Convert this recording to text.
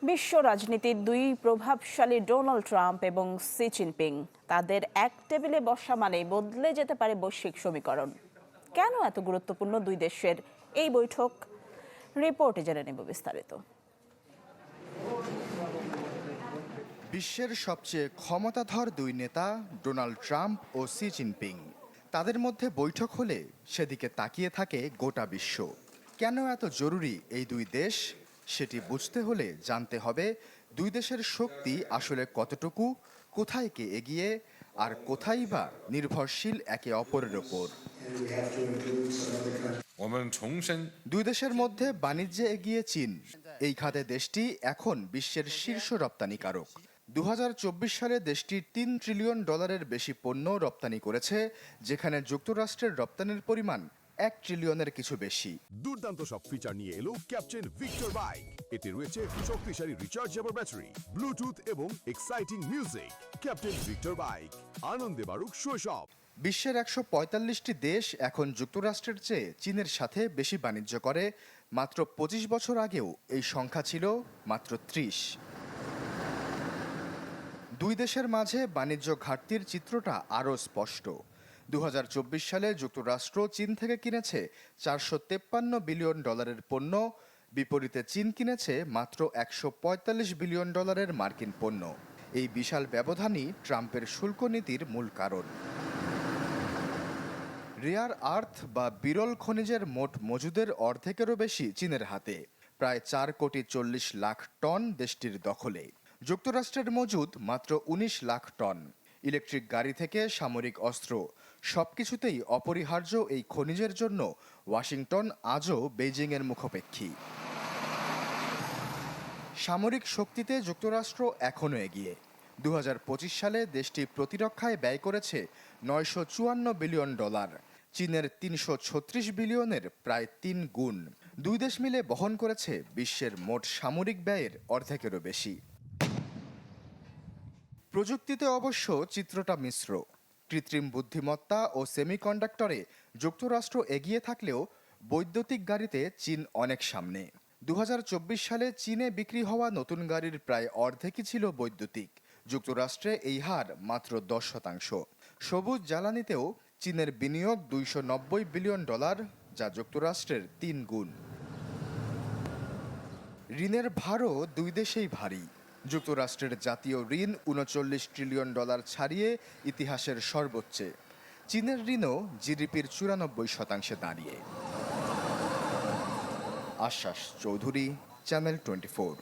বিশ্ব রাজনীতির দুই প্রভাবশালী ডোনাল্ড ট্রাম্প এবং শি জিনপিং তাদের এক টেবিলে বসা মানেই বদলে যেতে পারে বৈশ্বিক সমীকরণ। কেন এত গুরুত্বপূর্ণ দুই দেশের এই বৈঠক? রিপোর্টে জেনে নেব বিস্তারিত। বিশ্বের সবচেয়ে ক্ষমতাধর দুই নেতা ডোনাল্ড ট্রাম্প ও শি জিনপিং, তাদের মধ্যে বৈঠক হলে সেদিকে তাকিয়ে থাকে গোটা বিশ্ব। কেন এত জরুরি এই দুই দেশ, সেটি বুঝতে হলে জানতে হবে দুই দেশের শক্তি আসলে কতটুকু, কোথায় কে এগিয়ে আর কোথায় বা নির্ভরশীল একে অপরের ওপর। দুই দেশের মধ্যে বাণিজ্যে এগিয়ে চীন। এই খাতে দেশটি এখন বিশ্বের শীর্ষ রপ্তানিকারক। 2024 সালে দেশটি $3 ট্রিলিয়ন বেশি পণ্য রপ্তানি করেছে, যেখানে যুক্তরাষ্ট্রের রপ্তানির পরিমাণ $1 ট্রিলিয়নের কিছু বেশি। দুর্দান্ত সব ফিচার নিয়ে এলো ক্যাপ্টেন ভিক্টর বাইক। এতে রয়েছে শক্তিশালী রিচার্জেবল ব্যাটারি, ব্লুটুথ এবং exciting music. Captain Victor bike, আনন্দে বাড়ুক শৈশব। বিশ্বের 145টি দেশ এখন যুক্তরাষ্ট্রের চেয়ে চীনের সাথে বেশি বাণিজ্য করে। মাত্র 25 বছর আগেও এই সংখ্যা ছিল মাত্র 30। দুই দেশের মাঝে বাণিজ্য ঘাটতির চিত্রটা আরও স্পষ্ট। 2024 সালে যুক্তরাষ্ট্র চীন থেকে কিনেছে $453 বিলিয়ন পণ্য, বিপরীতে চীন কিনেছে মাত্র $145 বিলিয়ন মার্কিন পণ্য। এই বিশাল ব্যবধানই ট্রাম্পের শুল্ক নীতির মূল কারণ। রেয়ার আর্থ বা বিরল খনিজের মোট মজুদের অর্ধেকেরও বেশি চীনের হাতে, প্রায় 4,40,00,000 টন দেশটির দখলে। যুক্তরাষ্ট্রের মজুদ মাত্র 19 লাখ টন। ইলেকট্রিক গাড়ি থেকে সামরিক অস্ত্র, সবকিছুতেই অপরিহার্য এই খনিজের জন্য ওয়াশিংটন আজও বেইজিংয়ের মুখাপেক্ষী। সামরিক শক্তিতে যুক্তরাষ্ট্র এখনও এগিয়ে। 2025 সালে দেশটি প্রতিরক্ষায় ব্যয় করেছে $954 বিলিয়ন, চীনের $336 বিলিয়নের প্রায় 3 গুণ। দুই দেশ মিলে বহন করেছে বিশ্বের মোট সামরিক ব্যয়ের অর্ধেকেরও বেশি। প্রযুক্তিতে অবশ্য চিত্রটা মিশ্র। কৃত্রিম বুদ্ধিমত্তা ও সেমিকন্ডাক্টরে যুক্তরাষ্ট্র এগিয়ে থাকলেও বৈদ্যুতিক গাড়িতে চীন অনেক সামনে। 2024 সালে চীনে বিক্রি হওয়া নতুন গাড়ির প্রায় অর্ধেকই ছিল বৈদ্যুতিক। যুক্তরাষ্ট্রে এই হার মাত্র 10%। সবুজ জ্বালানিতেও চীনের বিনিয়োগ $290 বিলিয়ন, যা যুক্তরাষ্ট্রের 3 গুণ। ঋণের ভারও দুই দেশেই ভারী। যুক্তরাষ্ট্রের জাতীয় ঋণ $39 ট্রিলিয়ন ছাড়িয়ে ইতিহাসের সর্বোচ্চে। চীনের ঋণও জিডিপির 94% দাঁড়িয়ে। আশ্বাস চৌধুরী, চ্যানেল 24।